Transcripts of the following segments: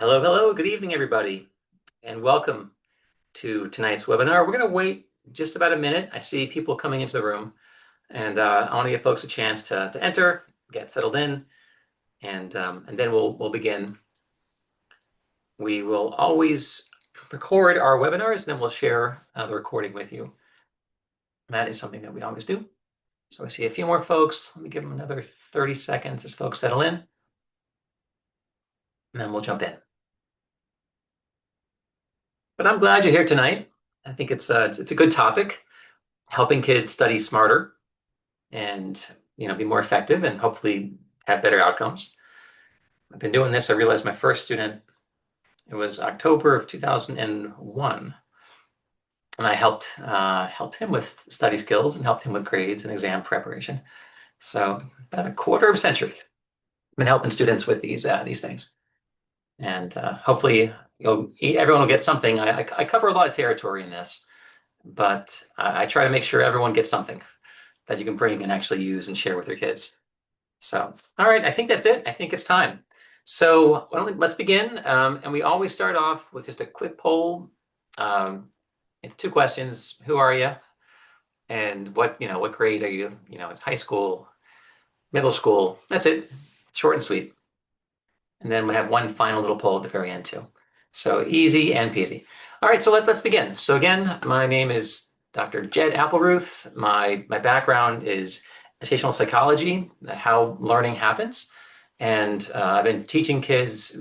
Hello, hello, good evening, everybody, and welcome to tonight's webinar. We're going to wait just about a minute. I see people coming into the room, and I want to give folks a chance to enter, get settled in, and then we'll begin. We will always record our webinars, and then we'll share the recording with you. That is something that we always do. So I see a few more folks. Let me give them another 30 seconds as folks settle in, and then we'll jump in. But I'm glad you're here tonight. I think it's a good topic, helping kids study smarter and be more effective and hopefully have better outcomes. I've been doing this. I realized my first student, it was October of 2001, and I helped him with study skills and helped him with grades and exam preparation. So about a quarter of a century, I've been helping students with these things, and hopefully everyone will get something. I cover a lot of territory in this, but I try to make sure everyone gets something that you can bring and actually use and share with your kids. So, all right, I think that's it. I think it's time. So let's begin. And we always start off with just a quick poll. It's two questions. Who are you? And what grade are you? It's high school, middle school. That's it. Short and sweet. And then we have one final little poll at the very end too. So easy and peasy. All right, so let's begin. So again, my name is Dr. Jed Applerouth. My background is educational psychology, how learning happens. And I've been teaching kids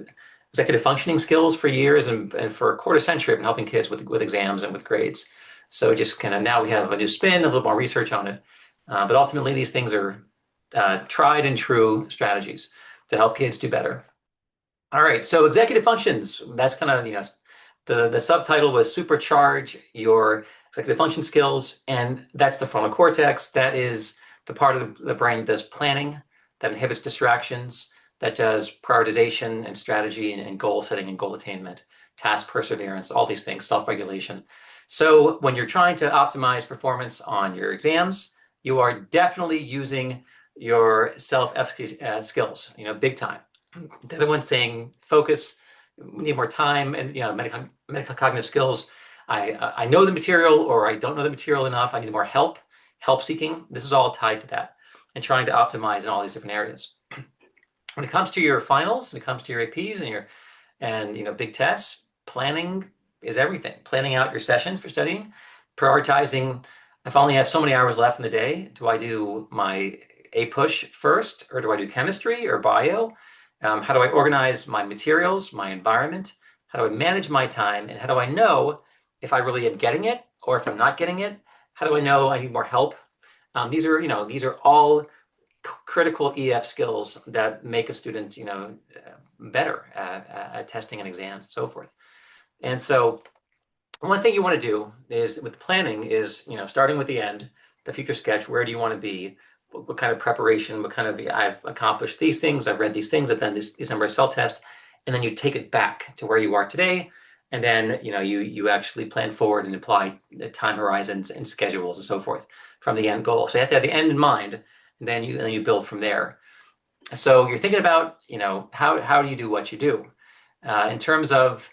executive functioning skills for years, and for a quarter century, I've been helping kids with exams and with grades. So just kind of now we have a new spin, a little more research on it. But ultimately, these things are tried and true strategies to help kids do better. All right, so executive functions, that's kind of, the subtitle was Supercharge Your Executive Function Skills, and that's the frontal cortex. That is the part of the brain that does planning, that inhibits distractions, that does prioritization and strategy and goal setting and goal attainment, task perseverance, all these things, self-regulation. So when you're trying to optimize performance on your exams, you are definitely using your self-efficacy skills, big time. They're the ones saying focus, we need more time, and metacognitive skills. I know the material, or I don't know the material enough. I need more help seeking. This is all tied to that, and trying to optimize in all these different areas. When it comes to your finals, when it comes to your APs and big tests, planning is everything. Planning out your sessions for studying, prioritizing. If I only have so many hours left in the day, do I do my A push first, or do I do chemistry or bio? How do I organize my materials, my environment? How do I manage my time? And how do I know if I really am getting it or if I'm not getting it? How do I know I need more help? These are all critical EF skills that make a student, better at testing and exams and so forth. And so one thing you want to do is with planning is, starting with the end, the future sketch, where do you want to be? What kind of preparation, I've accomplished these things, I've read these things, I've done these number of self-tests, and then you take it back to where you are today. And then, you actually plan forward and apply the time horizons and schedules and so forth from the end goal. So you have to have the end in mind, and then you build from there. So you're thinking about, how do you do what you do? In terms of,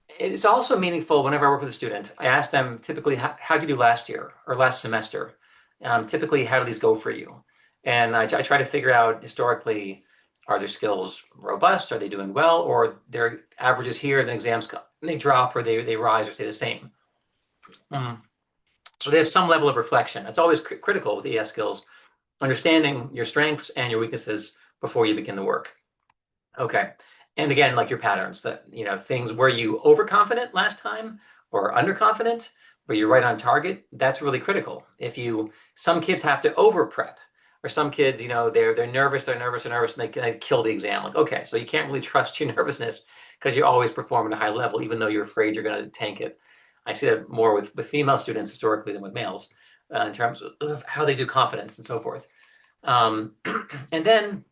it's also meaningful whenever I work with a student, I ask them typically, how did you do last year or last semester? Typically, how do these go for you? And I try to figure out historically, are their skills robust? Are they doing well? Or their averages here, then exams come, they drop, or they rise or stay the same. So they have some level of reflection. It's always critical with EF skills, understanding your strengths and your weaknesses before you begin the work. Okay. And again, like your patterns, that, things where you overconfident last time or underconfident, where you're right on target, that's really critical. Some kids have to over prep, or some kids, they're nervous, and they kill the exam. Like, okay, so you can't really trust your nervousness because you always perform at a high level, even though you're afraid you're going to tank it. I see that more with female students historically than with males in terms of how they do confidence and so forth. And then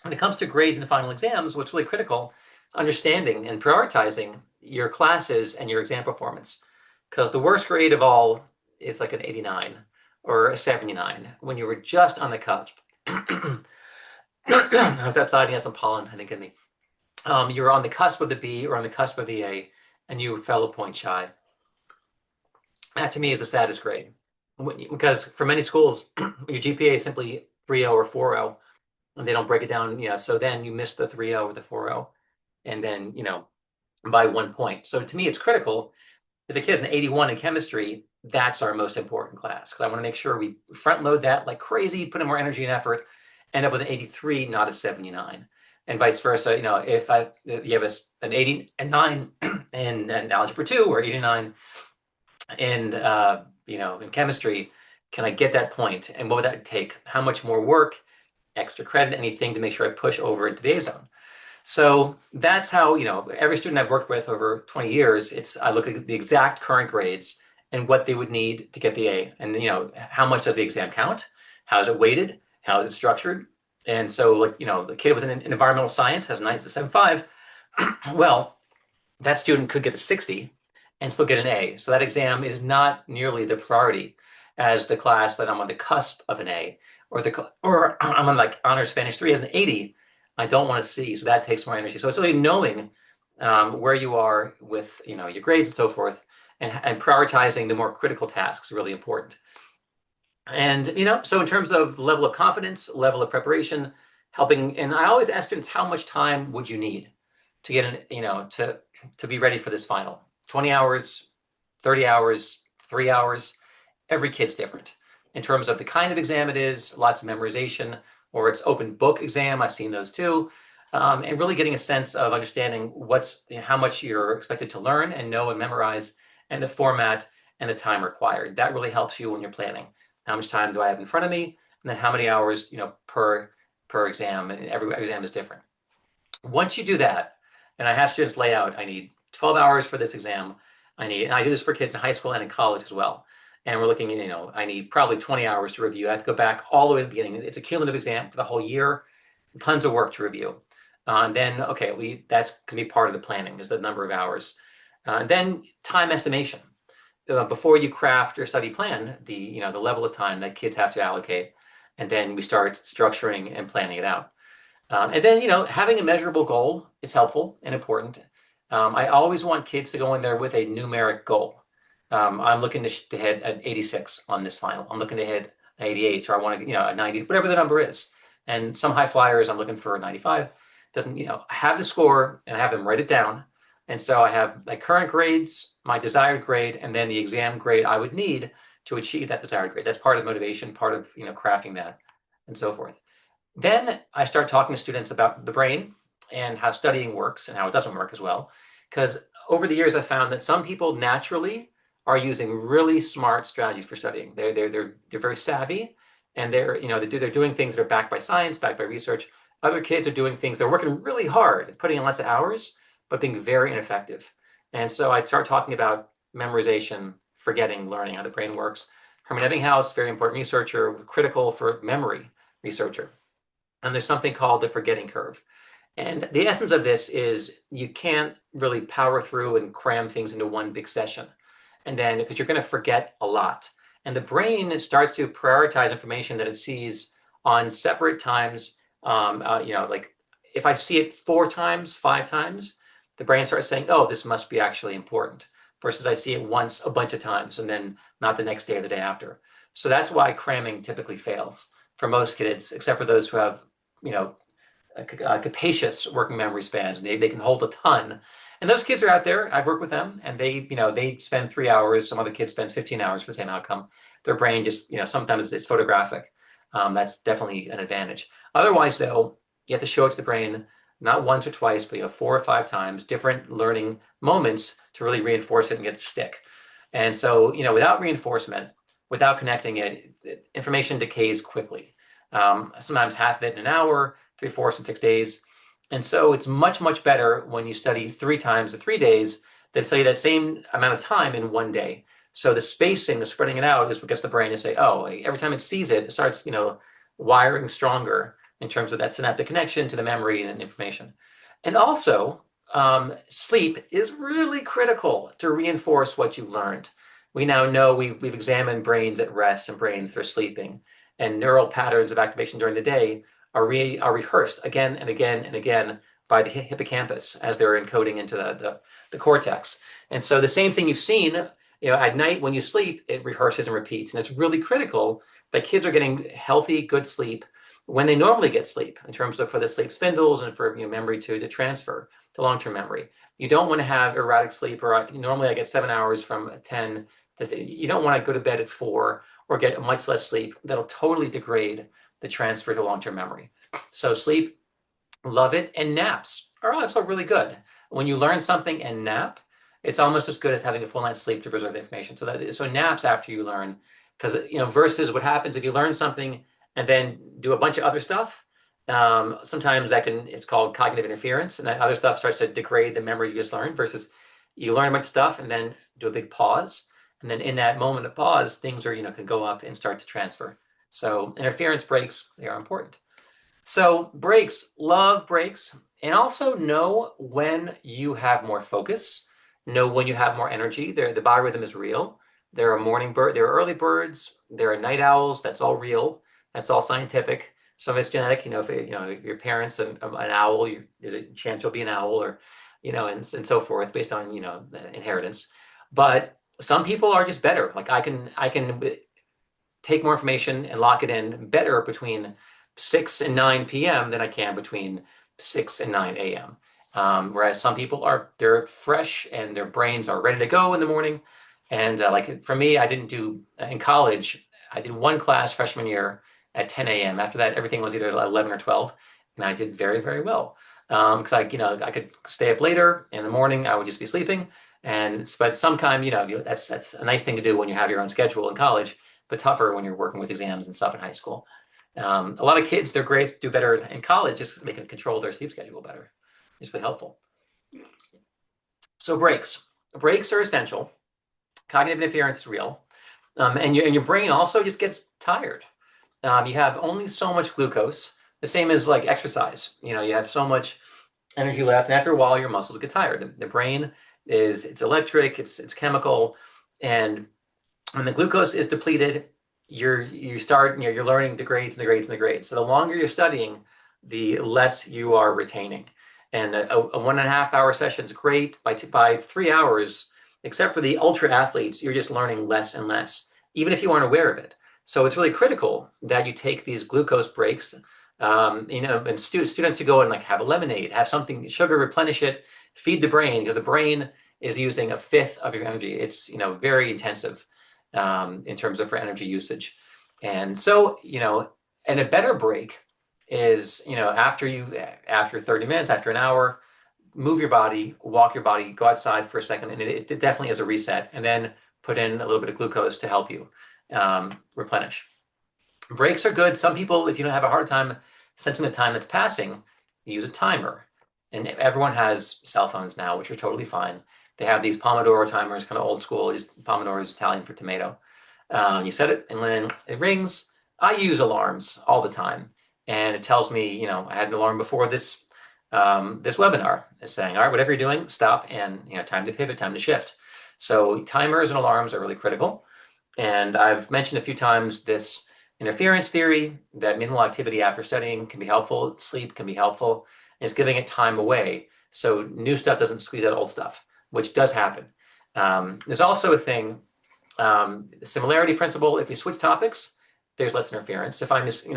when it comes to grades and final exams, what's really critical, understanding and prioritizing your classes and your exam performance. Because the worst grade of all is like an 89 or a 79 when you were just on the cusp. I was outside and had some pollen, I think, in me. you're on the cusp of the B or on the cusp of the A, and you fell a point shy. That to me is the saddest grade. Because for many schools, your GPA is simply 3.0 or 4.0, and they don't break it down. So then you miss the 3.0 or the 4.0, and then, by 1 point. So to me, it's critical. If the kid has an 81 in chemistry, that's our most important class, because I want to make sure we front load that like crazy, put in more energy and effort, end up with an 83, not a 79, and vice versa. If you have an 89 in algebra 2 or 89 in in chemistry, can I get that point? And what would that take? How much more work, extra credit, anything to make sure I push over into the A zone? So that's how, every student I've worked with over 20 years, I look at the exact current grades and what they would need to get the A. And, how much does the exam count? How is it weighted? How is it structured? And so, like, the kid with an environmental science has a 9.75. Well, that student could get a 60 and still get an A. So that exam is not nearly the priority as the class that I'm on the cusp of an A, or I'm on like honors Spanish 3 as an 80. I don't want to see, so that takes more energy. So it's really knowing where you are with your grades and so forth, and prioritizing the more critical tasks is really important. And so in terms of level of confidence, level of preparation, helping, and I always ask students, how much time would you need to get to be ready for this final? 20 hours, 30 hours, 3 hours. Every kid's different in terms of the kind of exam it is, lots of memorization, or it's open book exam. I've seen those too. And really getting a sense of understanding how much you're expected to learn and know and memorize, and the format and the time required. That really helps you when you're planning. How much time do I have in front of me? And then how many hours, per exam, and every exam is different. Once you do that, and I have students lay out, I need 12 hours for this exam. And I do this for kids in high school and in college as well. And we're looking at, I need probably 20 hours to review. I have to go back all the way to the beginning. It's a cumulative exam for the whole year, tons of work to review. Then, okay, that's going to be part of the planning, is the number of hours. Then time estimation. Before you craft your study plan, the level of time that kids have to allocate, and then we start structuring and planning it out. And then, having a measurable goal is helpful and important. I always want kids to go in there with a numeric goal. I'm looking to hit an 86 on this final. I'm looking to hit an 88, or I want to, a 90, whatever the number is. And some high flyers, I'm looking for a 95. Doesn't, have the score, and I have them write it down. And so I have my current grades, my desired grade, and then the exam grade I would need to achieve that desired grade. That's part of motivation, part of, crafting that, and so forth. Then I start talking to students about the brain and how studying works and how it doesn't work as well. Because over the years, I found that some people naturally are using really smart strategies for studying. They're very savvy, and they're doing things that are backed by science, backed by research. Other kids are doing things, they're working really hard, putting in lots of hours, but being very ineffective. And so I start talking about memorization, forgetting, learning how the brain works. Herman Ebbinghaus, very important researcher, critical for memory researcher. And there's something called the forgetting curve. And the essence of this is you can't really power through and cram things into one big session. And then, because you're going to forget a lot. And the brain starts to prioritize information that it sees on separate times. Like if I see it 4 times, 5 times, the brain starts saying, oh, this must be actually important, versus I see it once a bunch of times and then not the next day or the day after. So that's why cramming typically fails for most kids, except for those who have, capacious working memory spans, and they can hold a ton. And those kids are out there. I've worked with them, and they spend 3 hours. Some other kids spend 15 hours for the same outcome. Their brain just, sometimes it's photographic. That's definitely an advantage. Otherwise, though, you have to show it to the brain not once or twice, but 4 or 5 times, different learning moments to really reinforce it and get it to stick. And so, without reinforcement, without connecting it, information decays quickly. Sometimes half of it in an hour, 3/4 in 6 days. And so it's much, much better when you study 3 times in 3 days than study that same amount of time in 1 day. So the spacing, the spreading it out is what gets the brain to say, oh, every time it sees it, it starts, wiring stronger in terms of that synaptic connection to the memory and information. And also, sleep is really critical to reinforce what you learned. We now know we've examined brains at rest and brains that are sleeping, and neural patterns of activation during the day are rehearsed again and again and again by the hippocampus as they're encoding into the cortex. And so the same thing you've seen, at night when you sleep, it rehearses and repeats. And it's really critical that kids are getting healthy, good sleep when they normally get sleep, in terms of for the sleep spindles and for memory to transfer to long-term memory. You don't want to have erratic sleep, or normally I get 7 hours from 10. You don't want to go to bed at 4 or get much less sleep. That'll totally degrade the transfer to long-term memory. So sleep, love it. And naps are also really good. When you learn something and nap, it's almost as good as having a full night's sleep to preserve the information. So naps after you learn, because versus what happens if you learn something and then do a bunch of other stuff. Sometimes it's called cognitive interference, and that other stuff starts to degrade the memory you just learned, versus you learn much stuff and then do a big pause. And then in that moment of pause, things are, can go up and start to transfer. So interference breaks, they are important. So breaks, love breaks, and also know when you have more focus, know when you have more energy. The biorhythm is real. There are morning birds, there are early birds, there are night owls. That's all real. That's all scientific. Some of it's genetic. If your parents an owl, there's a chance you'll be an owl, or and so forth, based on inheritance. But some people are just better. Like I can take more information and lock it in better between 6 and 9 p.m. than I can between 6 and 9 a.m. Whereas some people they're fresh and their brains are ready to go in the morning. And like for me, I didn't do in college. I did one class freshman year at 10 a.m. After that, everything was either 11 or 12, and I did very, very well. Because I could stay up later in the morning. I would just be sleeping, but sometimes that's a nice thing to do when you have your own schedule in college, but tougher when you're working with exams and stuff in high school. A lot of kids, they're great, do better in college, just they can control their sleep schedule better. It's really helpful. So breaks are essential. Cognitive interference is real, and your brain also just gets tired. You have only so much glucose, the same as like exercise. You have so much energy left, and after a while, your muscles get tired. The brain it's electric, it's chemical, and when the glucose is depleted, your learning degrades and degrades and degrades. So the longer you're studying, the less you are retaining. And a 1.5 hour session is great. By 3 hours, except for the ultra athletes, you're just learning less and less, even if you aren't aware of it. So it's really critical that you take these glucose breaks. And students who go and have a lemonade, have something, sugar, replenish it, feed the brain, because the brain is using 1/5 of your energy. It's very intensive in terms of for energy usage. And so and a better break is after 30 minutes, after an hour, move your body, walk your body, go outside for a second, and it definitely is a reset, and then put in a little bit of glucose to help you replenish. Breaks are good. Some people, if you don't have a hard time sensing the time that's passing, use a timer. And everyone has cell phones now, which are totally fine. They have these Pomodoro timers, kind of old school. Pomodoro is Italian for tomato. You set it, and when it rings, I use alarms all the time, and it tells me, I had an alarm before this webinar. It's saying, all right, whatever you're doing, stop, and time to pivot, time to shift. So timers and alarms are really critical. And I've mentioned a few times this interference theory, that minimal activity after studying can be helpful. Sleep can be helpful. And it's giving it time away, so new stuff doesn't squeeze out old stuff, which does happen. There's also a thing, the similarity principle. If you switch topics, there's less interference. If I'm just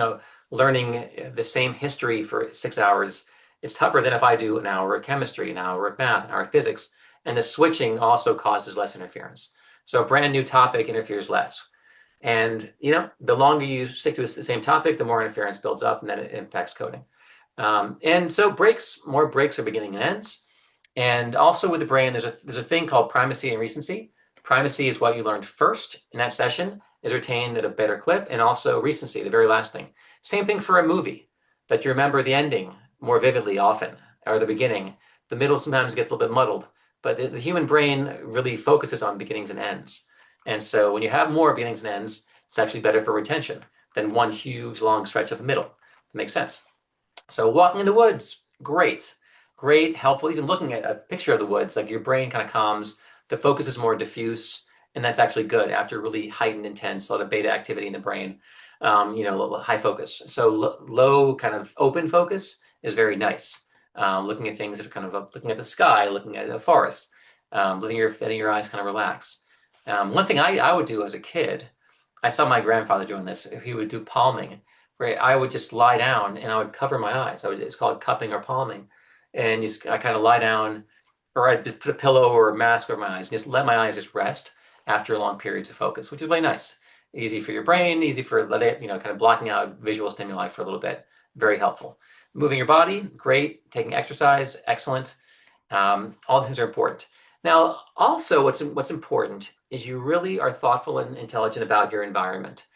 learning the same history for 6 hours, it's tougher than if I do an hour of chemistry, an hour of math, an hour of physics. And the switching also causes less interference. So a brand new topic interferes less. And the longer you stick to the same topic, the more interference builds up, and then it impacts coding. And so more breaks are beginning and ends. And also with the brain, there's a thing called primacy and recency. Primacy is what you learned first in that session is retained at a better clip, and also recency, the very last thing. Same thing for a movie, that you remember the ending more vividly often, or the beginning. The middle sometimes gets a little bit muddled, but the human brain really focuses on beginnings and ends. And so when you have more beginnings and ends, it's actually better for retention than one huge long stretch of the middle. That makes sense. So walking in the woods, great, helpful. Even looking at a picture of the woods, like your brain kind of calms, the focus is more diffuse, and that's actually good after really heightened, intense, a lot of beta activity in the brain, high focus. So low kind of open focus is very nice. looking at things that are kind of looking at the sky, looking at a forest, letting your eyes kind of relax. One thing I would do as a kid, I saw my grandfather doing this. He would do palming, where I would just lie down and I would cover my eyes. It's called cupping or palming. And I kind of lie down, or I'd just put a pillow or a mask over my eyes and just let my eyes just rest after long periods of focus, which is really nice. Easy for your brain, easy for kind of blocking out visual stimuli for a little bit. Very helpful. Moving your body, great. Taking exercise, excellent. All things are important. Now, also, what's important is you really are thoughtful and intelligent about your environment.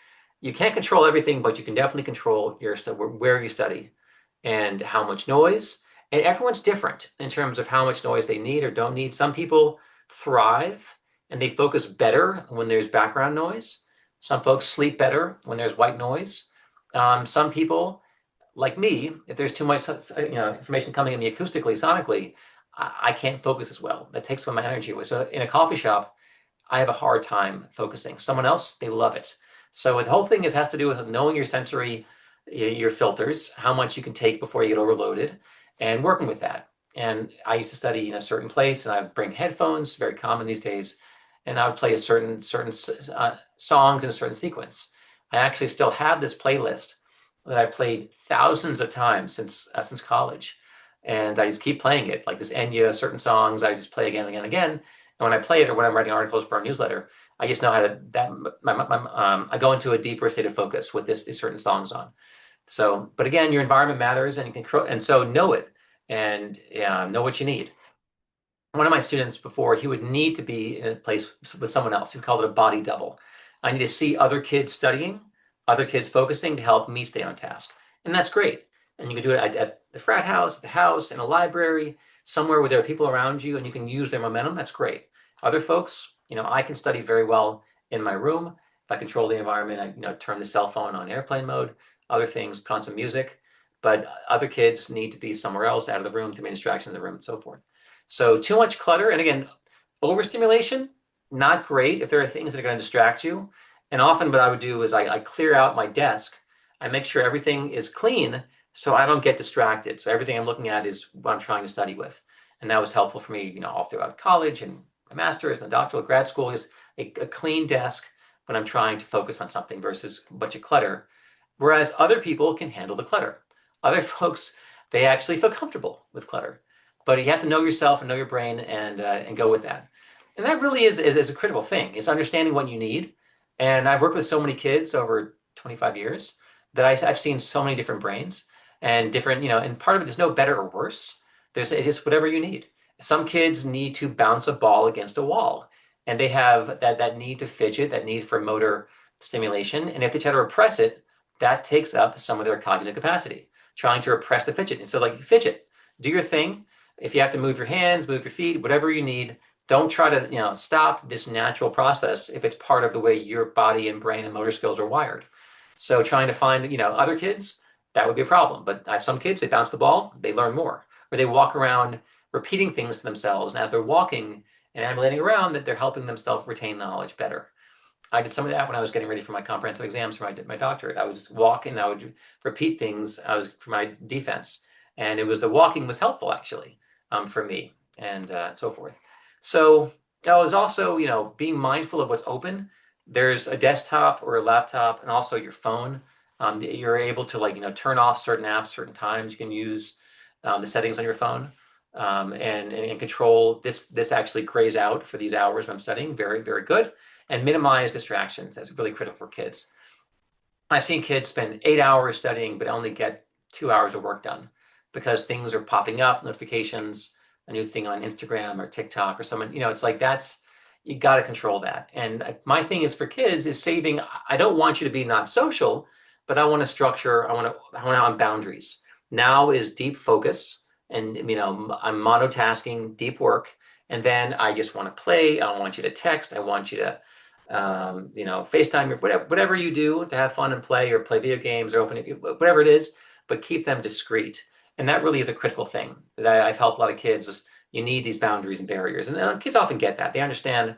You can't control everything, but you can definitely control where you study and how much noise. And everyone's different in terms of how much noise they need or don't need. Some people thrive and they focus better when there's background noise. Some folks sleep better when there's white noise. Some people, like me, if there's too much information coming at me acoustically, sonically, I can't focus as well. That takes some of my energy away. So in a coffee shop, I have a hard time focusing. Someone else, they love it. So the whole thing has to do with knowing your sensory, your filters, how much you can take before you get overloaded, and working with that. And I used to study in a certain place, and I would bring headphones, very common these days, and I would play a certain songs in a certain sequence. I actually still have this playlist that I played thousands of times since college, and I just keep playing it. Like this Enya, certain songs I just play again and again and again. And when I play it, or when I'm writing articles for our newsletter, I just know how to I go into a deeper state of focus with these certain songs on. So, but again, your environment matters, and you can and so know it and know what you need. One of my students before, he would need to be in a place with someone else. He called it a body double. I need to see other kids studying, other kids focusing to help me stay on task. And that's great. And you can do it at the frat house, at the house, in a library, somewhere where there are people around you and you can use their momentum. That's great. Other folks, I can study very well in my room. If I control the environment, I turn the cell phone on airplane mode, other things, put on some music. But other kids need to be somewhere else, out of the room, too many distractions in the room, and so forth. So too much clutter, and again, overstimulation, not great if there are things that are going to distract you. And often what I would do is I clear out my desk. I make sure everything is clean so I don't get distracted. So everything I'm looking at is what I'm trying to study with. And that was helpful for me, all throughout college and my master's and doctoral grad school, is a clean desk when I'm trying to focus on something versus a bunch of clutter. Whereas other people can handle the clutter. Other folks, they actually feel comfortable with clutter. But you have to know yourself and know your brain and go with that. And that really is a critical thing, is understanding what you need. And I've worked with so many kids over 25 years that I've seen so many different brains and different, and part of it is no better or worse. It's just whatever you need. Some kids need to bounce a ball against a wall, and they have that need to fidget, that need for motor stimulation. And if they try to repress it, that takes up some of their cognitive capacity, trying to repress the fidget. And so fidget, do your thing. If you have to move your hands, move your feet, whatever you need, don't try to, stop this natural process if it's part of the way your body and brain and motor skills are wired. So trying to find, other kids, that would be a problem. But I have some kids, they bounce the ball, they learn more. Or they walk around repeating things to themselves. And as they're walking and ambulating around, that they're helping themselves retain knowledge better. I did some of that when I was getting ready for my comprehensive exams for my doctorate. I was walking, I would repeat things. For my defense. And it was the walking was helpful, actually, for me, and so forth. So I was also, being mindful of what's open. There's a desktop or a laptop and also your phone. You're able to turn off certain apps, certain times. You can use the settings on your phone and control this actually grays out for these hours when I'm studying. Very, very good. And minimize distractions. That's really critical for kids. I've seen kids spend 8 hours studying but only get 2 hours of work done because things are popping up, notifications, a new thing on Instagram or TikTok or someone, it's like you got to control that. And my thing is for kids is saving. I don't want you to be not social, but I want to structure. I want to have boundaries. Now is deep focus, and I'm monotasking, deep work, and then I just want to play. I don't want you to text. I want you to, FaceTime or whatever you do to have fun and play, or play video games, or open it, whatever it is, but keep them discreet. And that really is a critical thing that I've helped a lot of kids. Is you need these boundaries and barriers, and kids often get that. They understand.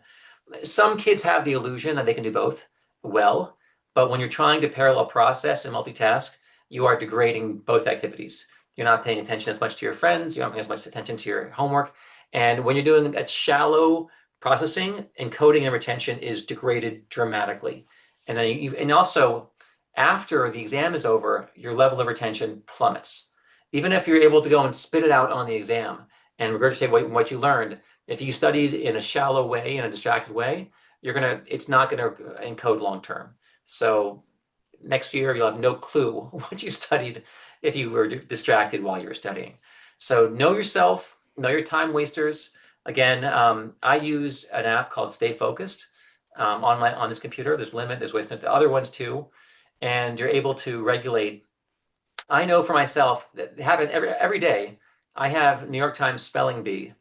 Some kids have the illusion that they can do both well, but when you're trying to parallel process and multitask, you are degrading both activities. You're not paying attention as much to your friends. You're not paying as much attention to your homework. And when you're doing that shallow processing, encoding and retention is degraded dramatically. And then and also after the exam is over, your level of retention plummets. Even if you're able to go and spit it out on the exam and regurgitate what you learned, if you studied in a shallow way, in a distracted way, it's not gonna encode long term. So next year you'll have no clue what you studied if you were distracted while you were studying. So know yourself, know your time wasters. Again, I use an app called Stay Focused on this computer. There's Limit, there's Waste, the other ones too, and you're able to regulate. I know for myself that happen every day. I have New York Times spelling bee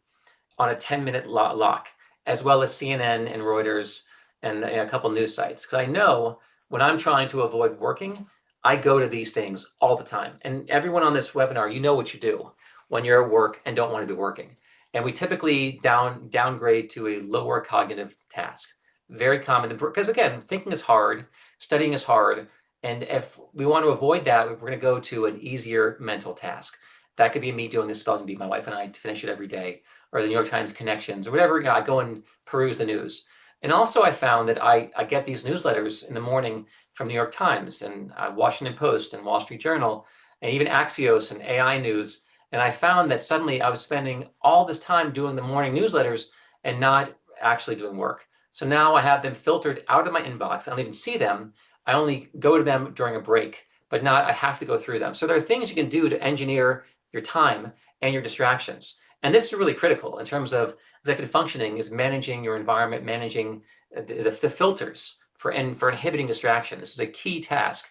on a 10-minute lock, as well as CNN and Reuters and a couple news sites. Because I know when I'm trying to avoid working, I go to these things all the time. And everyone on this webinar, you know what you do when you're at work and don't want to be working. And we typically downgrade to a lower cognitive task. Very common, because again, thinking is hard, studying is hard. And if we want to avoid that, we're going to go to an easier mental task. That could be me doing the spelling bee. My wife and I finish it every day, or the New York Times connections, or whatever. I go and peruse the news. And also I found that I get these newsletters in the morning from New York Times and Washington Post and Wall Street Journal, and even Axios and AI News. And I found that suddenly I was spending all this time doing the morning newsletters and not actually doing work. So now I have them filtered out of my inbox. I don't even see them. I only go to them during a break, but not I have to go through them. So there are things you can do to engineer your time and your distractions. And this is really critical in terms of executive functioning, is managing your environment, managing the filters for inhibiting distraction. This is a key task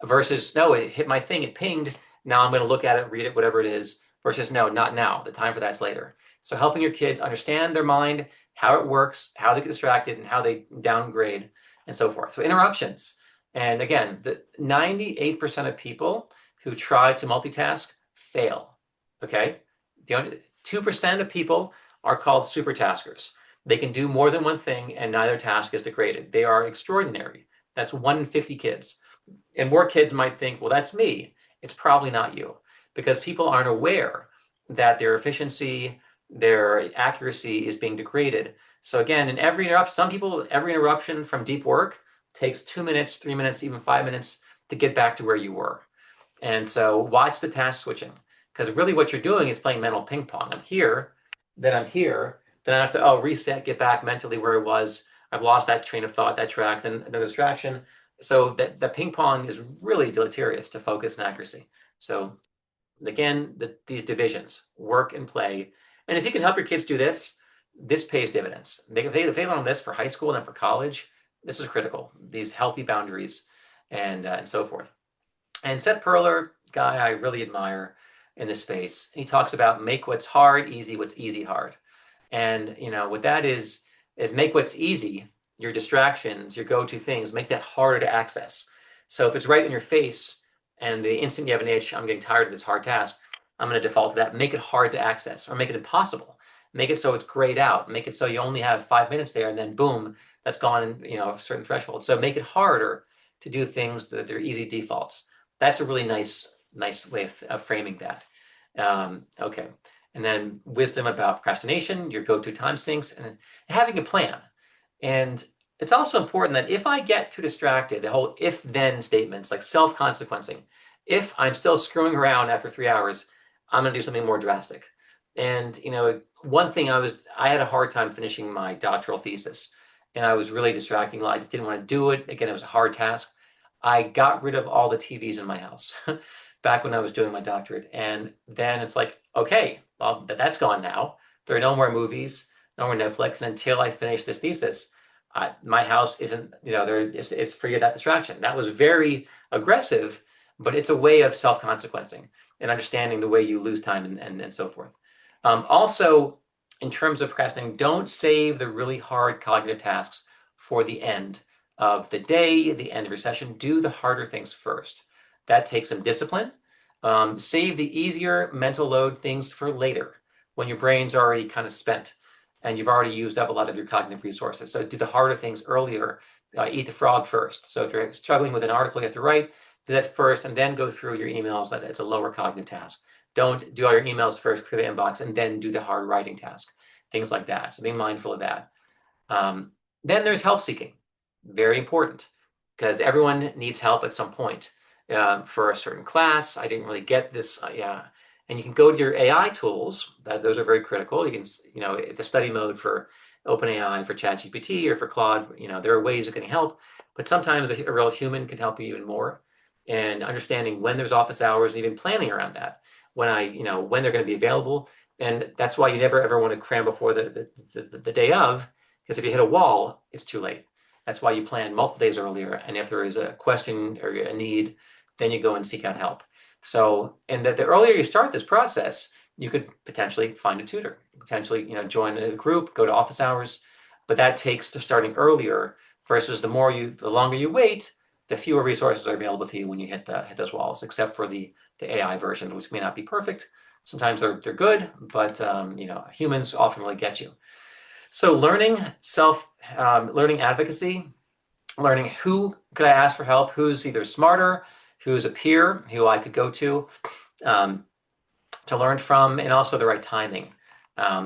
versus, no, it hit my thing, it pinged. Now I'm going to look at it, read it, whatever it is, versus no, not now. The time for that's later. So helping your kids understand their mind, how it works, how they get distracted, and how they downgrade and so forth. So interruptions. And again, the 98% of people who try to multitask fail, okay? The only 2% of people are called supertaskers. They can do more than one thing and neither task is degraded. They are extraordinary. That's 1 in 50 kids. And more kids might think, well, that's me. It's probably not you, because people aren't aware that their efficiency, their accuracy is being degraded. So again, in every interruption from deep work takes 2 minutes, 3 minutes, even 5 minutes to get back to where you were. And so watch the task switching, because really what you're doing is playing mental ping pong. I'm here, then I have to reset, get back mentally where I was. I've lost that train of thought, that track, then the distraction. So that the ping pong is really deleterious to focus and accuracy. So again, these divisions, work and play. And if you can help your kids do this, this pays dividends. If they learn this for high school and then for college, this is critical. These healthy boundaries and so forth. And Seth Perler, guy I really admire in this space, he talks about make what's hard easy, what's easy hard. And what that is make what's easy, your distractions, your go-to things, make that harder to access. So if it's right in your face and the instant you have an itch, I'm getting tired of this hard task, I'm going to default to that. Make it hard to access, or make it impossible. Make it so it's grayed out. Make it so you only have 5 minutes there, and then boom, that's gone in a certain threshold. So make it harder to do things that they're easy defaults. That's a really nice way of framing that. Okay. And then wisdom about procrastination, your go-to time sinks, and having a plan. And it's also important that if I get too distracted, the whole if-then statements, like self-consequencing, if I'm still screwing around after 3 hours, I'm going to do something more drastic. And, one thing I had a hard time finishing my doctoral thesis, and I was really distracting. I didn't want to do it. Again, it was a hard task. I got rid of all the TVs in my house back when I was doing my doctorate. And then it's like, okay, well, that's gone now. There are no more movies, no more Netflix. And until I finish this thesis, my house isn't, it's free of that distraction. That was very aggressive, but it's a way of self-consequencing and understanding the way you lose time and so forth. Also, in terms of procrastinating, don't save the really hard cognitive tasks for the end of the day, the end of your session. Do the harder things first. That takes some discipline. Save the easier mental load things for later, when your brain's already kind of spent and you've already used up a lot of your cognitive resources. So do the harder things earlier. Eat the frog first. So if you're struggling with an article you have to write, Do that first and then go through your emails. That it's a lower cognitive task. Don't do all your emails first, clear the inbox, and then do the hard writing task. Things like that. So being mindful of that. Um, then there's help seeking. Very important because everyone needs help at some point. For a certain class, I didn't really get this. Yeah. And you can go to your AI tools. Those are very critical. You can, the study mode for OpenAI, for ChatGPT, or for Claude. There are ways of getting help, but sometimes a real human can help you even more. And understanding when there's office hours and even planning around that. When they're going to be available. And that's why you never ever want to cram before the day of, because if you hit a wall, it's too late. That's why you plan multiple days earlier. And if there is a question or a need, then you go and seek out help. So, and the earlier you start this process, you could potentially find a tutor, potentially, join a group, go to office hours, but that takes to starting earlier versus the longer you wait, the fewer resources are available to you when you hit those walls, except for the AI version, which may not be perfect. Sometimes they're good, but humans often really get you. So learning learning advocacy, learning who could I ask for help, who's either smarter, who's a peer who I could go um, to learn from, and also the right timing.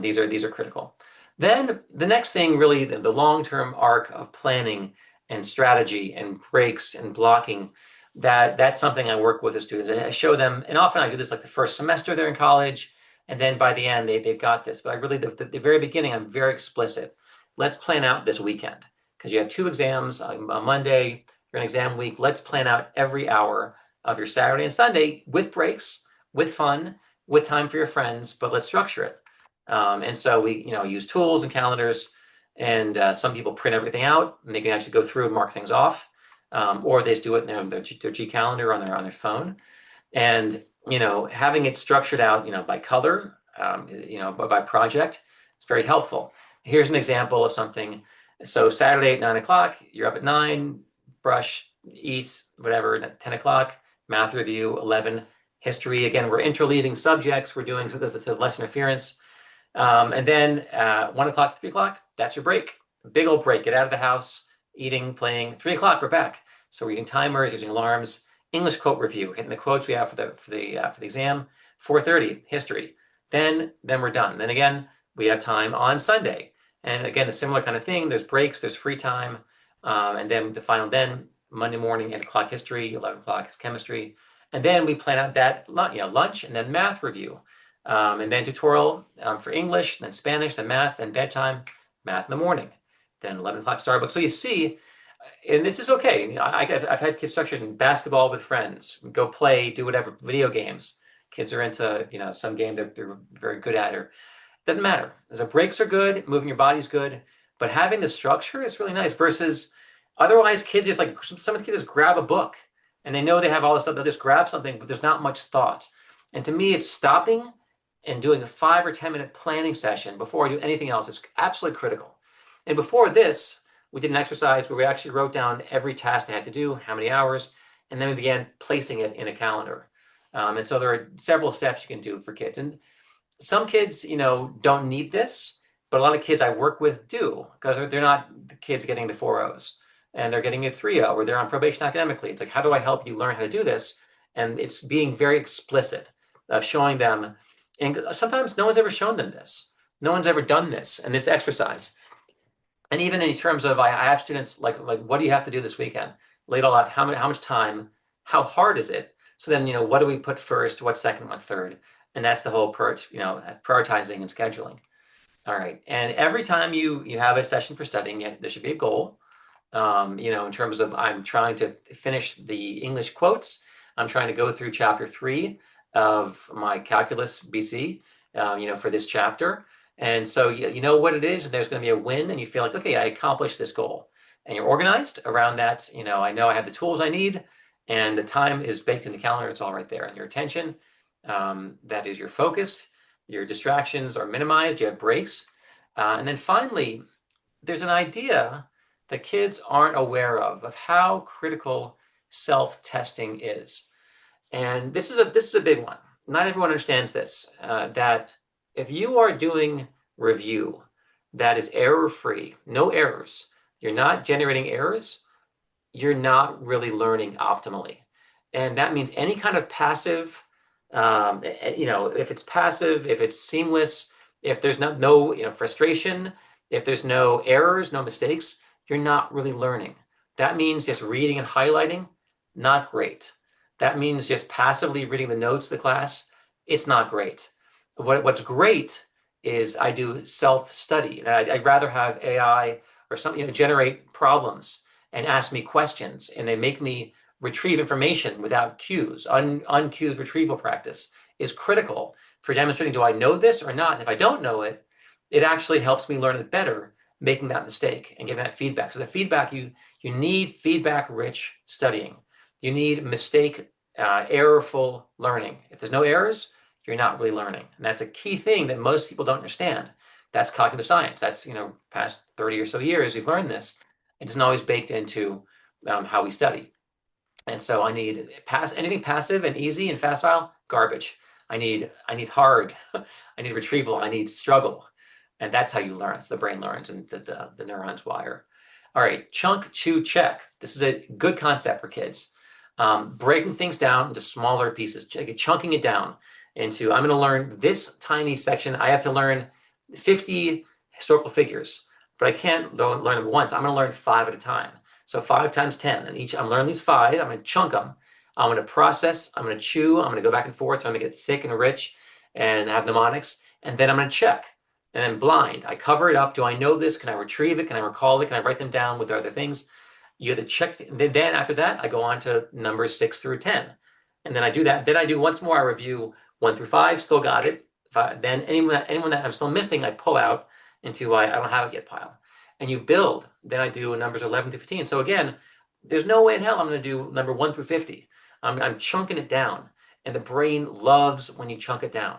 These are critical. Then the next thing, really, the long-term arc of planning and strategy and breaks and blocking, that's something I work with the students. I show them, and often I do this like the first semester they're in college, and then by the end they've got this. But I really, the very beginning, I'm very explicit. Let's plan out this weekend because you have 2 exams on Monday. You're in exam week. Let's plan out every hour of your Saturday and Sunday with breaks, with fun, with time for your friends, but let's structure it. And so we, use tools and calendars, and some people print everything out and they can actually go through and mark things off, or they just do it in their G calendar on their phone. And having it structured out, by color, by project, it's very helpful. Here's an example of something. So Saturday at 9 o'clock, you're up at 9, brush, eat, whatever. At 10 o'clock, math review. 11, history. Again, we're interleaving subjects. We're doing so this is less interference. And then 1 o'clock to 3 o'clock, that's your break. Big old break. Get out of the house, eating, playing. 3 o'clock, we're back. So we're using timers, using alarms. English quote review, hitting the quotes we have for the exam. 4:30, history. Then we're done. Then again, we have time on Sunday. And again, a similar kind of thing. There's breaks, there's free time. And then the final, Monday morning, 8 o'clock history, 11 o'clock is chemistry. And then we plan out that lunch and then math review. And then tutorial for English, then Spanish, then math, then bedtime, math in the morning, then 11 o'clock Starbucks. So you see, and this is okay. I've had kids structured in basketball with friends, go play, do whatever, video games. Kids are into, some game they're very good at, or doesn't matter. The breaks are good, moving your body's good, but having the structure is really nice versus otherwise kids just like, some of the kids just grab a book and they know they have all this stuff. They'll just grab something, but there's not much thought. And to me, it's stopping and doing a 5 or 10-minute planning session before I do anything else is absolutely critical. And before this, we did an exercise where we actually wrote down every task they had to do, how many hours, and then we began placing it in a calendar. And so there are several steps you can do for kids. And some kids, don't need this, but a lot of kids I work with do, because they're not the kids getting the 4.0s and they're getting a 3.0, or they're on probation academically. It's like, how do I help you learn how to do this? And it's being very explicit of showing them. And sometimes no one's ever shown them this. No one's ever done this and this exercise. And even in terms of, I have students like, what do you have to do this weekend? Lay it all out. How much time? How hard is it? So then, what do we put first? What's second? What third? And that's the whole prioritizing and scheduling. All right. And every time you have a session for studying, there should be a goal. In terms of, I'm trying to finish the English quotes. I'm trying to go through chapter 3 of my calculus BC, for this chapter. And so you know what it is, and there's going to be a win, and you feel like, okay, I accomplished this goal. And you're organized around that. I know I have the tools I need, and the time is baked in the calendar. It's all right there. And your attention, that is your focus. Your distractions are minimized. You have breaks. And then finally, there's an idea that kids aren't aware of how critical self-testing is. And this is a big one. Not everyone understands this, that if you are doing review that is error-free, no errors, you're not generating errors, you're not really learning optimally. And that means any kind of passive, if it's passive, if it's seamless, if there's no frustration, if there's no errors, no mistakes, you're not really learning. That means just reading and highlighting, not great. That means just passively reading the notes of the class, it's not great. What's great is I do self-study. I'd rather have AI or something, generate problems and ask me questions, and they make me retrieve information without cues. Uncued retrieval practice is critical for demonstrating, do I know this or not? And if I don't know it, it actually helps me learn it better, making that mistake and giving that feedback. So the feedback, you need feedback-rich studying. You need mistake, errorful learning. If there's no errors, you're not really learning. And that's a key thing that most people don't understand. That's cognitive science. That's, past 30 or so years, we've learned this. It isn't always baked into how we study. And so I need anything passive and easy and facile, garbage. I need hard. I need retrieval. I need struggle. And that's how you learn. It's the brain learns and the neurons wire. All right, chunk, chew, check. This is a good concept for kids. Breaking things down into smaller pieces, chunking it down into, I'm going to learn this tiny section. I have to learn 50 historical figures, but I can't learn them once. I'm going to learn 5 at a time. So 5 times 10, and each I'm learning these 5. I'm going to chunk them. I'm going to process. I'm going to chew. I'm going to go back and forth. I'm going to get thick and rich and have mnemonics. And then I'm going to check. And then blind. I cover it up. Do I know this? Can I retrieve it? Can I recall it? Can I write them down with the other things? You have to check. Then after that, I go on to numbers 6 through 10. And then I do that. Then I do once more. I review 1 through 5. Still got it. Then anyone that I'm still missing, I pull out into I don't have it yet pile. And you build. Then I do numbers 11 through 15. So again, there's no way in hell I'm going to do number 1 through 50. I'm chunking it down. And the brain loves when you chunk it down.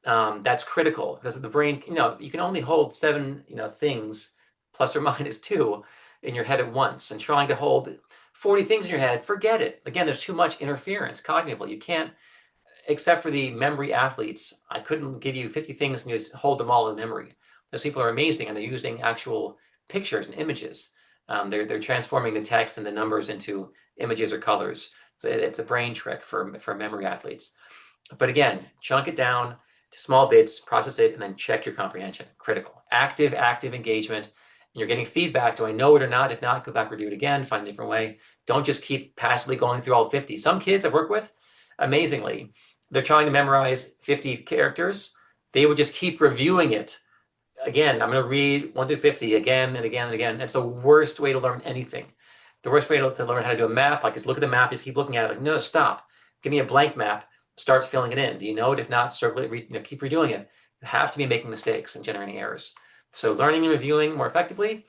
That's critical because the brain, you can only hold 7, things plus or minus 2 in your head at once. And trying to hold 40 things in your head, forget it. Again, there's too much interference cognitively. You can't, except for the memory athletes, I couldn't give you 50 things and just hold them all in memory. Those people are amazing, and they're using actual pictures and images. They're transforming the text and the numbers into images or colors. So it's a brain trick for memory athletes. But again, chunk it down to small bits, process it, and then check your comprehension. Critical. Active engagement. And you're getting feedback. Do I know it or not? If not, go back, review it again, find a different way. Don't just keep passively going through all 50. Some kids I work with, amazingly, they're trying to memorize 50 characters. They would just keep reviewing it. Again, I'm going to read 1 through 50 again and again and again. It's the worst way to learn anything. The worst way to learn how to do a map, like, is look at the map, just keep looking at it. Like, no, stop. Give me a blank map. Start filling it in. Do you know it? If not, circle it, keep redoing it. You have to be making mistakes and generating errors. So learning and reviewing more effectively.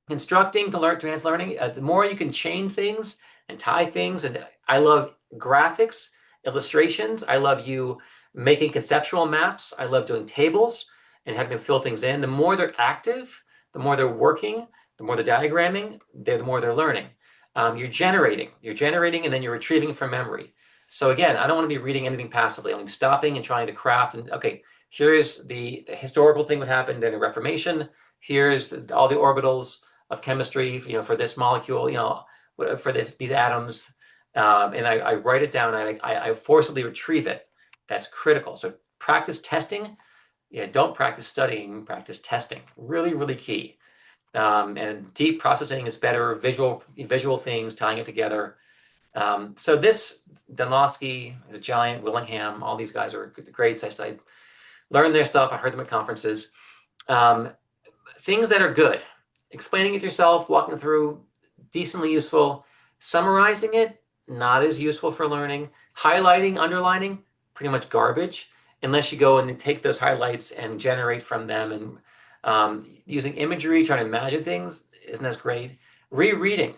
Instructing to advanced learning. The more you can chain things and tie things, and I love graphics, illustrations. I love you making conceptual maps. I love doing tables and having them fill things in. The more they're active, the more they're working, the more they're diagramming, the more they're learning. You're generating, and then you're retrieving from memory. So again, I don't want to be reading anything passively. I'm stopping and trying to craft. And okay, here's the historical thing that happened in the Reformation. Here's all the orbitals of chemistry, for this molecule, for these atoms. And I write it down. And I forcibly retrieve it. That's critical. So practice testing. Yeah, don't practice studying, practice testing. Really, really key. And deep processing is better. Visual things, tying it together. So this, Dunlosky is a giant, Willingham, all these guys are the greats. I learned their stuff. I heard them at conferences. Things that are good. Explaining it to yourself, walking through, decently useful. Summarizing it, not as useful for learning. Highlighting, underlining, pretty much garbage, unless you go and take those highlights and generate from them. And using imagery, trying to imagine things, isn't as great. Rereading,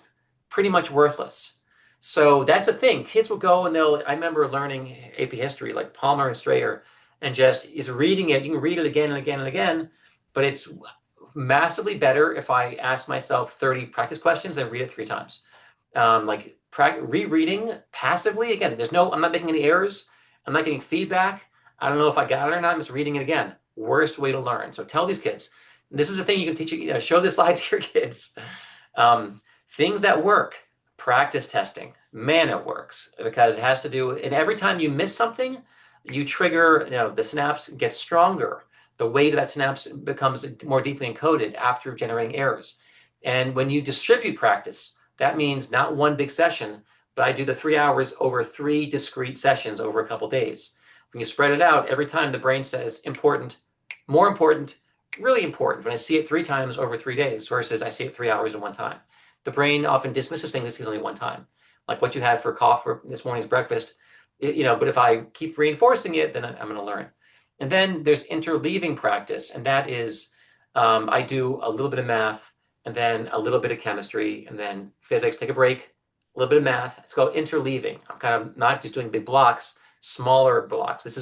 pretty much worthless. So that's a thing. Kids will go and I remember learning AP history, like Palmer and Strayer, and just is reading it. You can read it again and again and again, but it's massively better if I ask myself 30 practice questions than read it 3 times. Rereading passively, again, I'm not making any errors. I'm not getting feedback. I don't know if I got it or not. I'm just reading it again. Worst way to learn. So tell these kids, this is a thing you can teach, show this slide to your kids. Things that work, practice testing. man, it works because it has to do, and every time you miss something, you trigger, the synapse gets stronger. The weight of that synapse becomes more deeply encoded after generating errors. And when you distribute practice, that means not one big session, but I do the 3 hours over 3 discrete sessions over a couple days. When you spread it out, every time the brain says important, more important, really important, when I see it 3 times over 3 days versus I see it 3 hours in one time. The brain often dismisses things it sees only one time, like what you had for coffee this morning's breakfast. But if I keep reinforcing it, then I'm going to learn. And then there's interleaving practice, and that is I do a little bit of math, and then a little bit of chemistry, and then physics, take a break, a little bit of math. It's called interleaving. I'm kind of not just doing big blocks, smaller blocks. This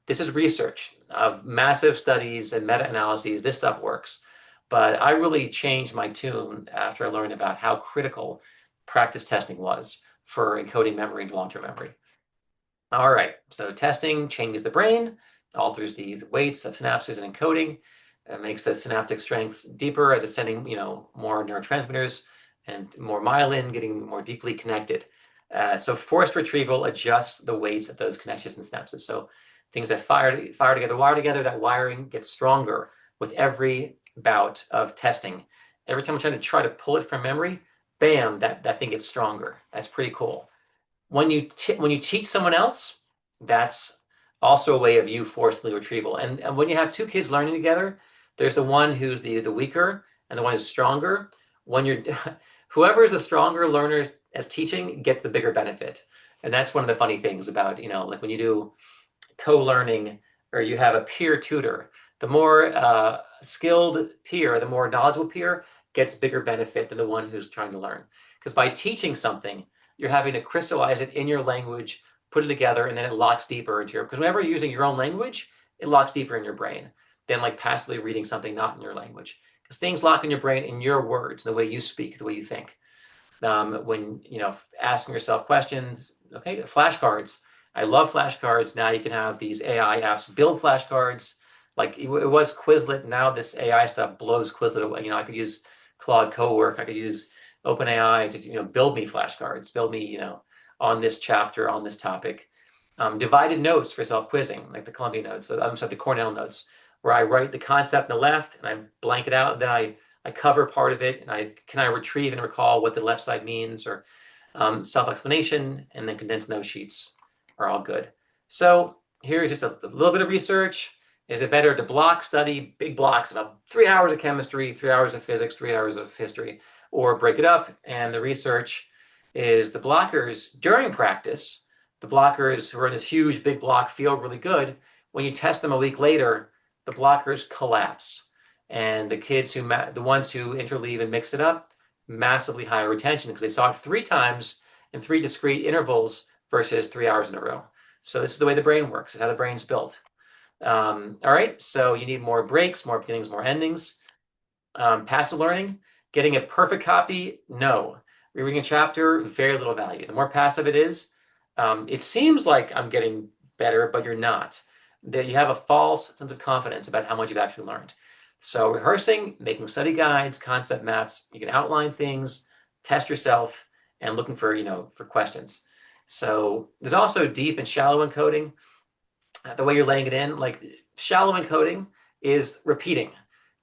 is research of massive studies and meta-analyses. This stuff works. But I really changed my tune after I learned about how critical practice testing was for encoding memory into long-term memory. All right, so testing changes the brain, alters the weights of synapses and encoding, makes the synaptic strengths deeper as it's sending more neurotransmitters and more myelin getting more deeply connected. So forced retrieval adjusts the weights of those connections and synapses. So things that fire together, wire together, that wiring gets stronger with every bout of testing. Every time I'm trying to pull it from memory, bam, that thing gets stronger. That's pretty cool. When you teach someone else, that's also a way of you forcefully retrieval. And when you have two kids learning together, there's the one who's the weaker and the one who's stronger. When you're whoever is the stronger learner as teaching gets the bigger benefit. And that's one of the funny things about, like when you do co-learning or you have a peer tutor, the more skilled peer, the more knowledgeable peer gets bigger benefit than the one who's trying to learn. Because by teaching something, you're having to crystallize it in your language, put it together, and then it locks deeper into because whenever you're using your own language, it locks deeper in your brain than like passively reading something not in your language. Because things lock in your brain in your words, the way you speak, the way you think. When asking yourself questions, okay, flashcards. I love flashcards. Now you can have these AI apps build flashcards. Like it was Quizlet. Now this AI stuff blows Quizlet away. I could use Claude Cowork. I could use OpenAI to build me flashcards, build me on this chapter, on this topic. Divided notes for self-quizzing, like the Columbia notes. I'm sorry, the Cornell notes, where I write the concept on the left and I blank it out, and then I cover part of it, and I retrieve and recall what the left side means, or self-explanation, and then condensed note sheets are all good. So here's just a little bit of research. Is it better to study big blocks, about 3 hours of chemistry, 3 hours of physics, 3 hours of history, or break it up? And the research is the blockers during practice, the blockers who are in this huge big block feel really good. When you test them a week later, the blockers collapse. And the ones who interleave and mix it up, massively higher retention because they saw it 3 times in 3 discrete intervals versus 3 hours in a row. So this is the way the brain works. It's how the brain's built. All right, so you need more breaks, more beginnings, more endings. Passive learning, getting a perfect copy, no. Rereading a chapter, very little value. The more passive it is, it seems like I'm getting better, but you're not. You have a false sense of confidence about how much you've actually learned. So rehearsing, making study guides, concept maps, you can outline things, test yourself, and looking for questions. So there's also deep and shallow encoding. The way you're laying it in, like shallow encoding is repeating.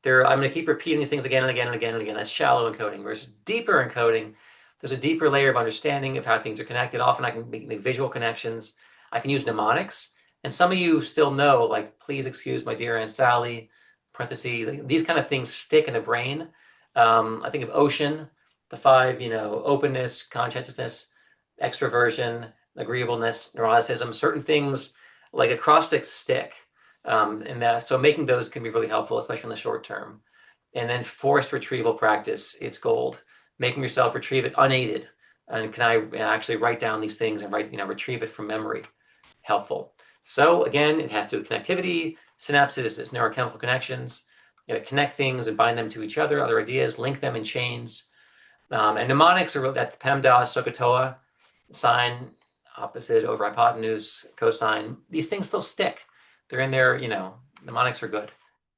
I'm going to keep repeating these things again and again and again and again. That's shallow encoding. Versus deeper encoding, there's a deeper layer of understanding of how things are connected. Often I can make visual connections. I can use mnemonics. And some of you still know, like, please excuse my dear Aunt Sally, parentheses. Like, these kind of things stick in the brain. I think of ocean, the 5, openness, conscientiousness, extroversion, agreeableness, neuroticism, certain things like acrostics stick. So making those can be really helpful, especially in the short term. And then forced retrieval practice, it's gold. Making yourself retrieve it unaided. And can I actually write down these things and retrieve it from memory? Helpful. So again, it has to do with connectivity, synapses, it's neurochemical connections. You got to connect things and bind them to each other, other ideas, link them in chains. And mnemonics are that PEMDAS, SOHCAHTOA, sine, opposite, over hypotenuse, cosine. These things still stick. They're in there, mnemonics are good.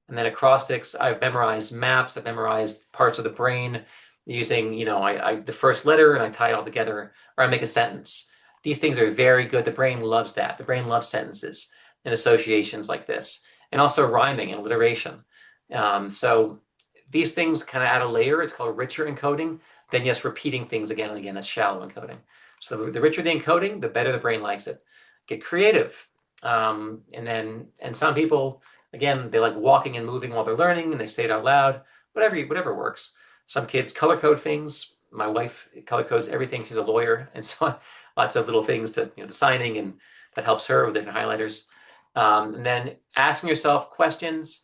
And then acrostics, I've memorized maps, I've memorized parts of the brain using, the first letter and I tie it all together, or I make a sentence. These things are very good. The brain loves that. The brain loves sentences and associations like this, and also rhyming and alliteration. So these things kind of add a layer. It's called richer encoding than just repeating things again and again. That's shallow encoding. So the richer the encoding, the better the brain likes it. Get creative. And some people, again, they like walking and moving while they're learning and they say it out loud, whatever works. Some kids color code things. My wife color codes everything. She's a lawyer. And so lots of little things to, the signing, and that helps her with different highlighters. And then asking yourself questions,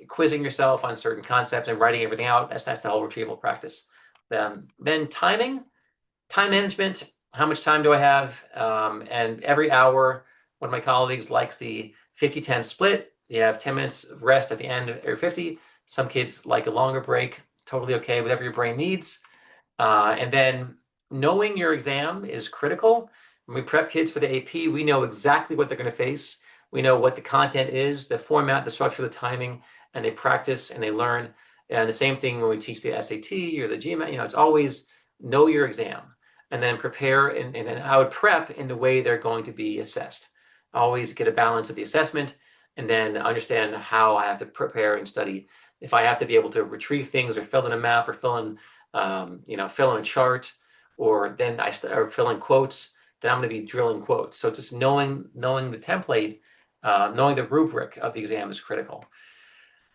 quizzing yourself on certain concepts and writing everything out. That's the whole retrieval practice. Then time management. How much time do I have? And every hour, one of my colleagues likes the 50-10 split. You have 10 minutes of rest at the end of every 50. Some kids like a longer break. Totally okay, whatever your brain needs. And then knowing your exam is critical. When we prep kids for the AP, we know exactly what they're going to face. We know what the content is, the format, the structure, the timing, and they practice and they learn. And the same thing when we teach the SAT or the GMAT, it's always know your exam and then prepare. And I would prep in the way they're going to be assessed. Always get a balance of the assessment and then understand how I have to prepare and study. If I have to be able to retrieve things or fill in a map or fill in a chart, or then or fill in quotes, then I'm going to be drilling quotes. So just knowing the template, knowing the rubric of the exam is critical.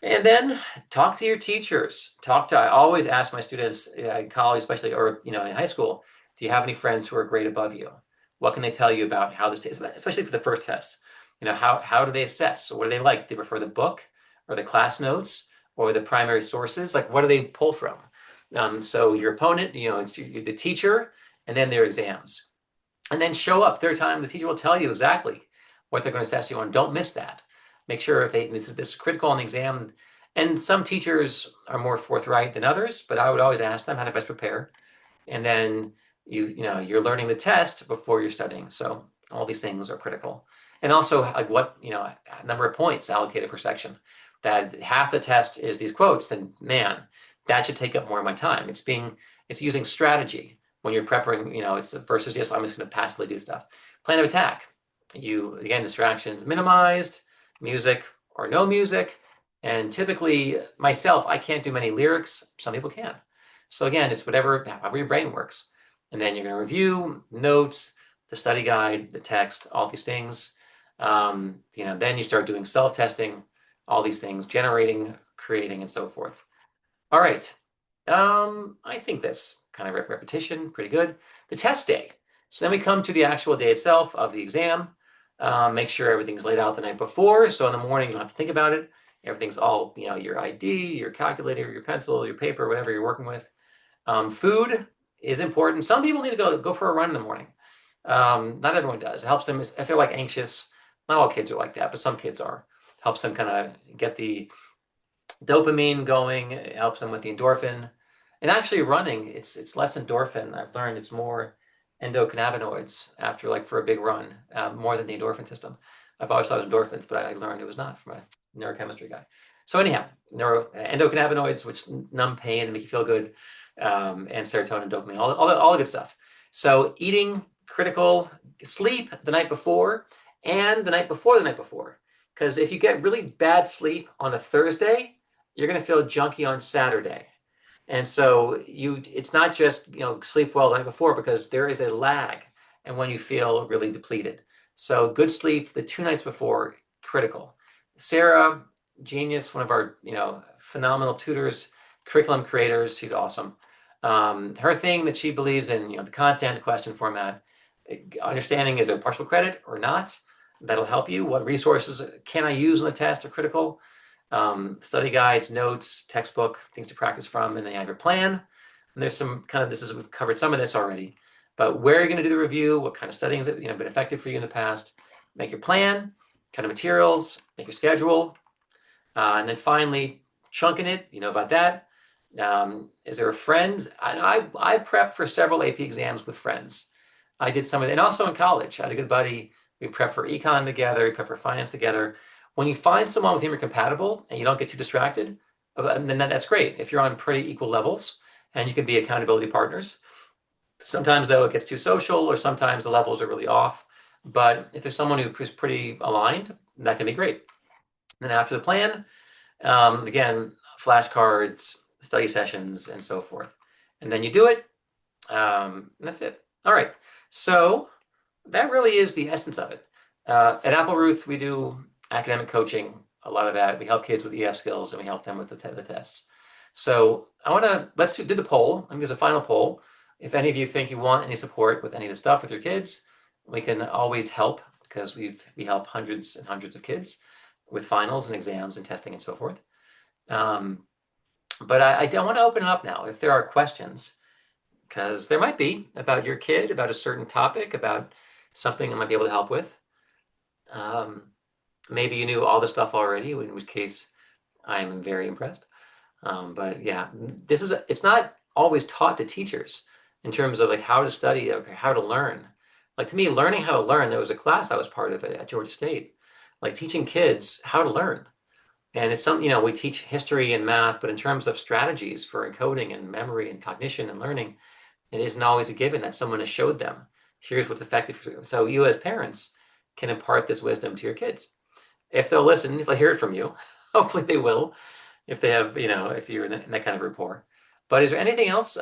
And then talk to your teachers. I always ask my students in college, especially, or in high school, do you have any friends who are a grade above you? What can they tell you about how this is, especially for the first test? How do they assess? So what do they like? Do they prefer the book or the class notes or the primary sources? Like, what do they pull from? So your opponent, it's the teacher, and then their exams. And then show up. Third time, the teacher will tell you exactly what they're going to assess you on. Don't miss that. Make sure this is critical on the exam. And some teachers are more forthright than others, but I would always ask them how to best prepare. And then you're learning the test before you're studying. So all these things are critical. And also like what, number of points allocated per section. That half the test is these quotes, then man, that should take up more of my time. It's using strategy when you're preparing, it's versus just I'm just going to passively do stuff. Plan of attack. Again, distractions minimized, music or no music. And typically myself, I can't do many lyrics. Some people can. So again, it's however your brain works. And then you're going to review notes, the study guide, the text, all these things. Then you start doing self-testing, all these things, generating, creating, and so forth. All right. I think that's kind of repetition, pretty good. The test day. So then we come to the actual day itself of the exam. Make sure everything's laid out the night before. So in the morning, you don't have to think about it. Everything's all, your ID, your calculator, your pencil, your paper, whatever you're working with. Food is important. Some people need to go for a run in the morning. Not everyone does. It helps them. I feel like anxious. Not all kids are like that, but some kids are. Helps them kind of get the dopamine going. It helps them with the endorphin. And actually running, it's less endorphin. I've learned it's more endocannabinoids after for a big run, more than the endorphin system. I've always thought it was endorphins, but I learned it was not from a neurochemistry guy. So anyhow, endocannabinoids, which numb pain and make you feel good, and serotonin, dopamine, all the good stuff. So eating, critical. Sleep the night before and the night before the night before. Because if you get really bad sleep on a Thursday, you're going to feel junky on Saturday. And so it's not just, sleep well the night before, because there is a lag and when you feel really depleted. So good sleep the 2 nights before, critical. Sarah, genius, one of our, phenomenal tutors, curriculum creators. She's awesome. Her thing that she believes in, the content, question format, understanding is a partial credit or not. That'll help you. What resources can I use in the test are critical. Study guides, notes, textbook, things to practice from, and then you have your plan. And there's some we've covered some of this already, but where you're going to do the review, what kind of studying has been effective for you in the past, make your plan, kind of materials, make your schedule, and then finally chunking it. You know about that. Is there a friend? I prepped for several AP exams with friends. I did some of it, and also in college, I had a good buddy. We prepped for econ together, we prepped for finance together. When you find someone with whom you're compatible and you don't get too distracted, And then that's great if you're on pretty equal levels and you can be accountability partners. Sometimes, though, it gets too social, or sometimes the levels are really off. But if there's someone who is pretty aligned, that can be great. And then after the plan, again, flashcards, study sessions, and so forth. And then you do it, and that's it. All right. So that really is the essence of it. At Applerouth, we do academic coaching, a lot of that. We help kids with EF skills and we help them with the tests. So let's do the poll. I think there's a final poll. If any of you think you want any support with any of the stuff with your kids, we can always help because we help hundreds and hundreds of kids with finals and exams and testing and so forth. But I don't want to open it up now. If there are questions, because there might be about your kid, about a certain topic, about something I might be able to help with. Maybe you knew all the stuff already, in which case I'm very impressed. But yeah, it's not always taught to teachers in terms of like how to study or how to learn. Like to me, learning how to learn, there was a class I was part of at Georgia State, like teaching kids how to learn. And it's something, we teach history and math, but in terms of strategies for encoding and memory and cognition and learning, it isn't always a given that someone has showed them. Here's what's effective for you. So you as parents can impart this wisdom to your kids. If they'll listen, if they hear it from you, hopefully they will, if they have, if you're in that kind of rapport. But is there anything else?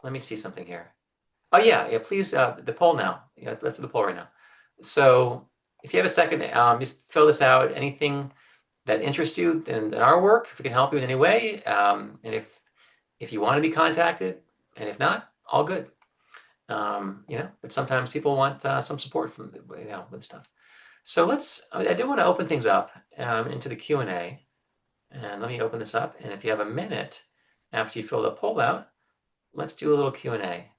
Let me see something here. Oh yeah, please, the poll now. Let's do the poll right now. So if you have a second, just fill this out. Anything that interests you in our work, if we can help you in any way, and if you want to be contacted, and if not, all good. But sometimes people want some support from with stuff. So I do want to open things up into the Q&A, and let me open this up. And if you have a minute after you fill the poll out, let's do a little Q&A.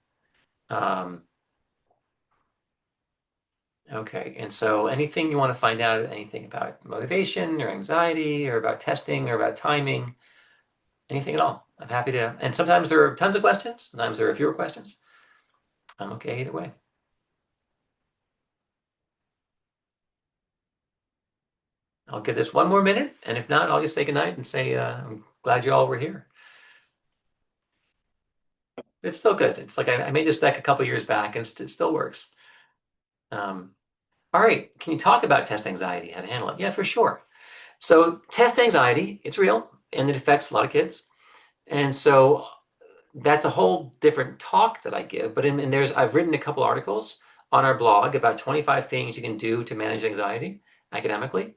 Okay, and so anything you want to find out, anything about motivation or anxiety or about testing or about timing, anything at all, I'm happy to. And sometimes there are tons of questions, sometimes there are fewer questions. I'm okay either way. I'll give this one more minute, and if not, I'll just say goodnight and say I'm glad you all were here. It's still good. It's like I made this deck a couple years back, and it still works. All right, can you talk about test anxiety, how to handle it? Yeah, for sure. So test anxiety, it's real, and it affects a lot of kids. And so that's a whole different talk that I give. But I've written a couple articles on our blog about 25 things you can do to manage anxiety academically.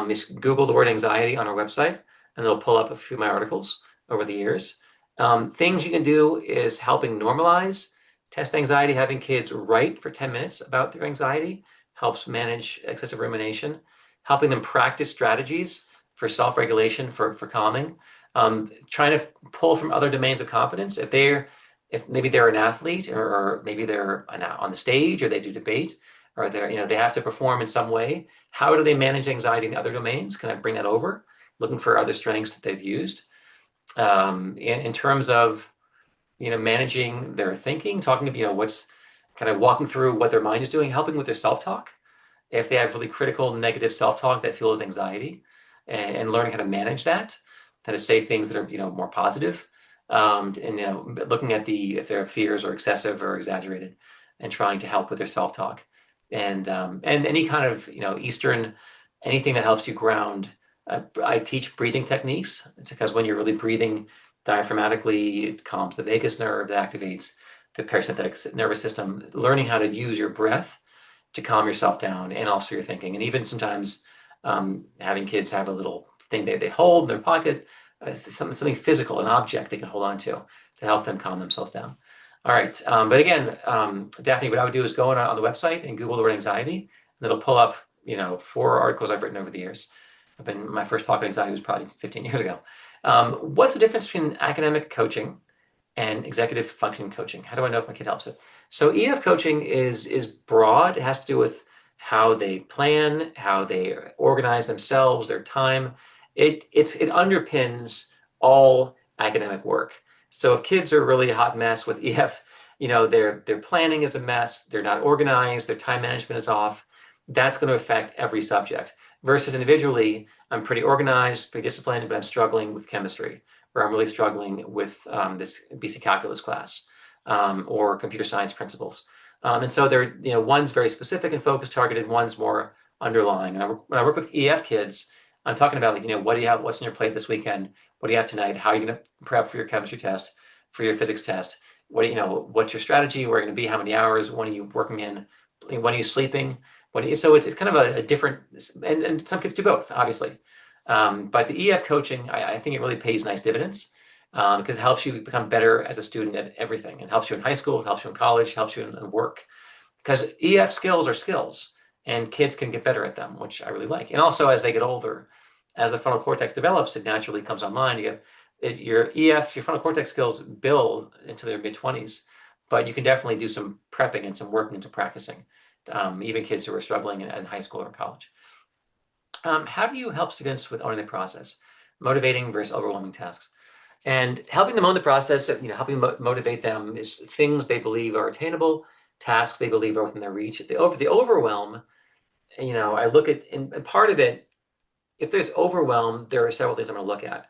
Just Google the word anxiety on our website, and it'll pull up a few of my articles over the years. Things you can do is helping normalize test anxiety, having kids write for 10 minutes about their anxiety helps manage excessive rumination, helping them practice strategies for self-regulation, for calming, trying to pull from other domains of competence. If maybe they're an athlete, or maybe they're on the stage, or they do debate, or they have to perform in some way. How do they manage anxiety in other domains? Can I bring that over? Looking for other strengths that they've used. In terms of managing their thinking, talking what's kind of walking through what their mind is doing, helping with their self-talk. If they have really critical negative self-talk that fuels anxiety, and learning how to manage that, how to say things that are more positive, and looking at if their fears are excessive or exaggerated, and trying to help with their self-talk, and any kind of Eastern, anything that helps you ground. I teach breathing techniques because when you're really breathing diaphragmatically, it calms the vagus nerve, that activates the parasympathetic nervous system. Learning how to use your breath to calm yourself down, and also your thinking. And even sometimes having kids have a little thing they hold in their pocket, something physical, an object they can hold on to help them calm themselves down. All right, but again, Daphne, what I would do is go on the website and Google the word anxiety, and it'll pull up 4 articles I've written over the years. My first talk on anxiety was probably 15 years ago. What's the difference between academic coaching and executive functioning coaching? How do I know if my kid helps it? So EF coaching is broad. It has to do with how they plan, how they organize themselves, their time. It underpins all academic work. So if kids are really a hot mess with EF, their planning is a mess, they're not organized, their time management is off, that's going to affect every subject. versus individually, I'm pretty organized, pretty disciplined, but I'm struggling with chemistry, or I'm really struggling with this BC calculus class, or computer science principles. And so they're, one's very specific and focused, targeted, one's more underlying. And when I work with EF kids, I'm talking about, like, what do you have, what's on your plate this weekend? What do you have tonight? How are you going to prep for your chemistry test, for your physics test? What's your strategy? Where are you going to be? How many hours? When are you working in? When are you sleeping? So it's kind of a different, and some kids do both, obviously. But the EF coaching, I think it really pays nice dividends, because it helps you become better as a student at everything. It helps you in high school, it helps you in college, it helps you in work. Because EF skills are skills, and kids can get better at them, which I really like. And also, as they get older, as the frontal cortex develops, it naturally comes online. Your frontal cortex skills build into their mid-20s, but you can definitely do some prepping and some working and some practicing, even kids who are struggling in high school or college. How do you help students with owning the process, motivating versus overwhelming tasks? And helping them own the process, helping motivate them is things they believe are attainable, tasks they believe are within their reach. The overwhelm, I look at, and part of it, if there's overwhelm, there are several things I'm going to look at.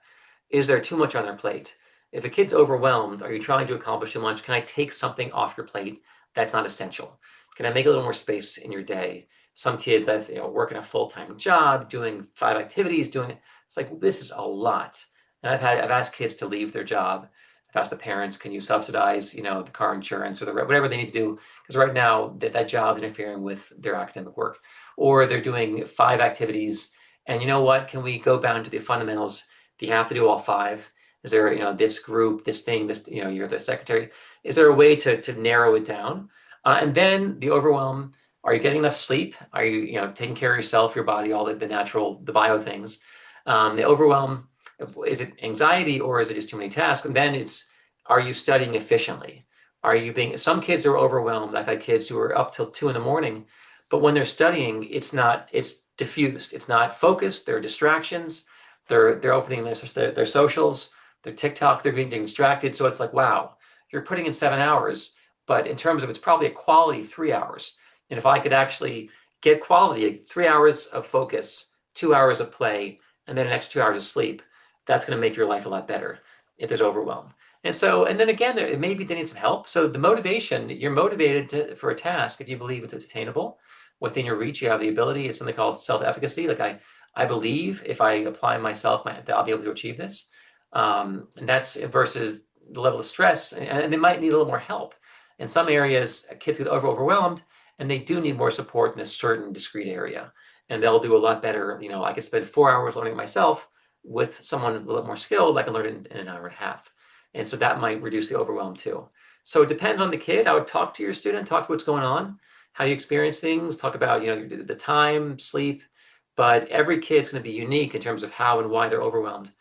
Is there too much on their plate? If a kid's overwhelmed, are you trying to accomplish too much? Can I take something off your plate that's not essential? Can I make a little more space in your day? Some kids, I've working a full-time job, doing 5 activities, it's like, this is a lot. And I've asked kids to leave their job. I've asked the parents, can you subsidize, the car insurance or whatever they need to do? Because right now that job is interfering with their academic work. Or they're doing 5 activities, and you know what? Can we go down to the fundamentals? Do you have to do all 5? Is there, this group, this thing, this, you're the secretary? Is there a way to narrow it down? And then the overwhelm, are you getting enough sleep? Are you, taking care of yourself, your body, all the natural, the bio things? The overwhelm, is it anxiety or is it just too many tasks? And then are you studying efficiently? Some kids are overwhelmed. I've had kids who are up till 2 a.m, but when they're studying, it's diffused. It's not focused. There are distractions. They're opening their socials, their TikTok, they're being distracted. So it's like, wow, you're putting in 7 hours, but in terms of, it's probably a quality 3 hours. And if I could actually get quality, 3 hours of focus, 2 hours of play, and then an extra 2 hours of sleep, that's going to make your life a lot better if there's overwhelm. And then again, maybe they need some help. So the motivation, you're motivated for a task if you believe it's attainable, within your reach. You have the ability. It's something called self-efficacy. Like I believe if I apply myself, that I'll be able to achieve this. And that's versus the level of stress, and they might need a little more help. In some areas, kids get overwhelmed, and they do need more support in a certain discrete area. And they'll do a lot better. I could spend 4 hours learning it myself. With someone a little more skilled, I can learn it in an hour and a half. And so that might reduce the overwhelm too. So it depends on the kid. I would talk to your student, talk to what's going on, how you experience things, talk about, the time, sleep. But every kid's going to be unique in terms of how and why they're overwhelmed.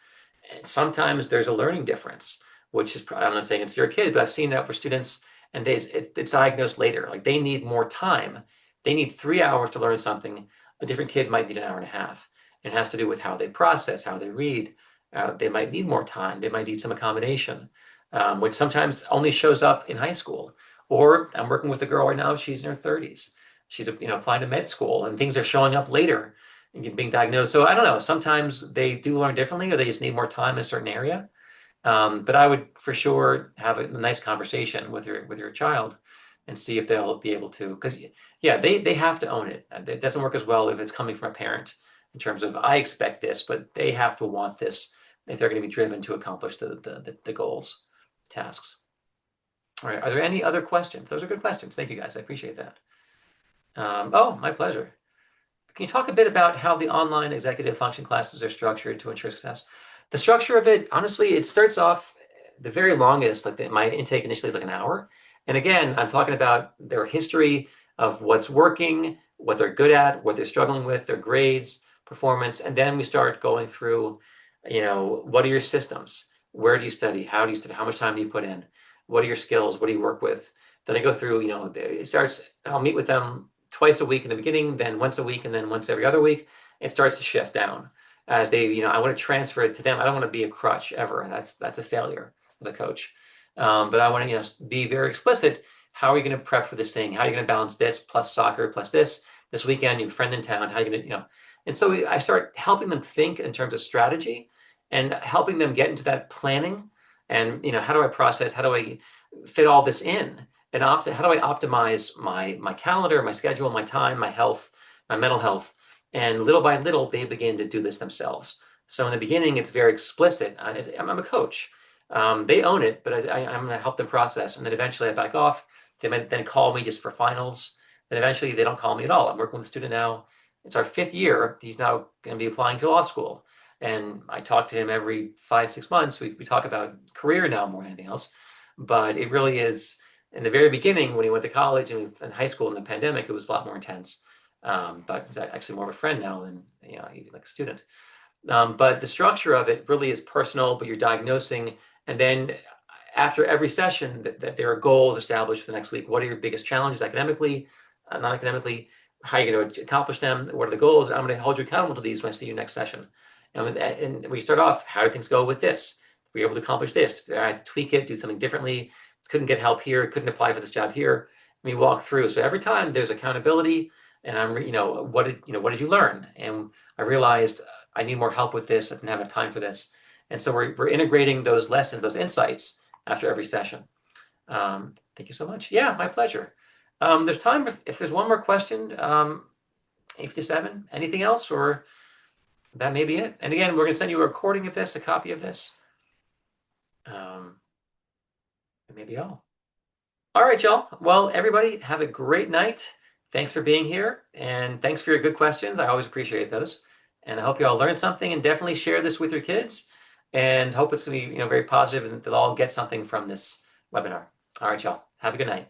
And sometimes there's a learning difference, which is, I'm not saying it's your kid, but I've seen that for students, and it's diagnosed later. Like, they need more time. They need 3 hours to learn something. A different kid might need an hour and a half. It has to do with how they process, how they read. They might need more time. They might need some accommodation, which sometimes only shows up in high school. Or I'm working with a girl right now, she's in her 30s. She's applying to med school, and things are showing up later and being diagnosed. So I don't know, sometimes they do learn differently, or they just need more time in a certain area. But I would for sure have a nice conversation with your child and see if they'll be able to, because they have to own it. It doesn't work as well if it's coming from a parent in terms of, I expect this, but they have to want this if they're going to be driven to accomplish the goals, tasks. All right. Are there any other questions? Those are good questions. Thank you, guys. I appreciate that. Oh, my pleasure. Can you talk a bit about how the online executive function classes are structured to ensure success? The structure of it, honestly, it starts off the very longest, my intake initially is like an hour. And again, I'm talking about their history of what's working, what they're good at, what they're struggling with, their grades, performance. And then we start going through, what are your systems? Where do you study? How do you study? How much time do you put in? What are your skills? What do you work with? Then I go through, I'll meet with them twice a week in the beginning, then once a week, and then once every other week. It starts to shift down as they, I want to transfer it to them. I don't want to be a crutch ever. That's a failure as a coach. But I want to, be very explicit. How are you going to prep for this thing? How are you going to balance this plus soccer plus this? this weekend, you have a friend in town, how are you gonna, and so I start helping them think in terms of strategy and helping them get into that planning and, how do I process, how do I fit all this in and how do I optimize my calendar, my schedule, my time, my health, my mental health. And little by little, they begin to do this themselves. So in the beginning, it's very explicit. I'm a coach. They own it, but I'm going to help them process. And then eventually I back off. They might then call me just for finals. Then eventually they don't call me at all. I'm working with a student now. It's our 5th year. He's now going to be applying to law school. And I talk to him every 5, 6 months. We talk about career now more than anything else. But it really is, in the very beginning, when he went to college and in high school in the pandemic, it was a lot more intense. But he's actually more of a friend now than, like a student. But the structure of it really is personal, but you're diagnosing. And then after every session, that there are goals established for the next week. What are your biggest challenges academically, non-academically? How are you going to accomplish them? What are the goals? I'm going to hold you accountable to these when I see you next session. And we start off, how do things go with this? Were you able to accomplish this? I had to tweak it, do something differently. Couldn't get help here. Couldn't apply for this job here. And we walk through. So every time there's accountability, and I'm, what did you learn? And I realized I need more help with this. I didn't have enough time for this. And so we're integrating those lessons, those insights after every session. Thank you so much. Yeah, my pleasure. There's time if there's one more question. 8:57. Anything else, or that may be it? And again, we're going to send you a recording of this, a copy of this. That may be all. All right, y'all. Well, everybody, have a great night. Thanks for being here, and thanks for your good questions. I always appreciate those. And I hope you all learned something, and definitely share this with your kids, and hope it's going to be, very positive and they'll all get something from this webinar. All right, y'all. Have a good night.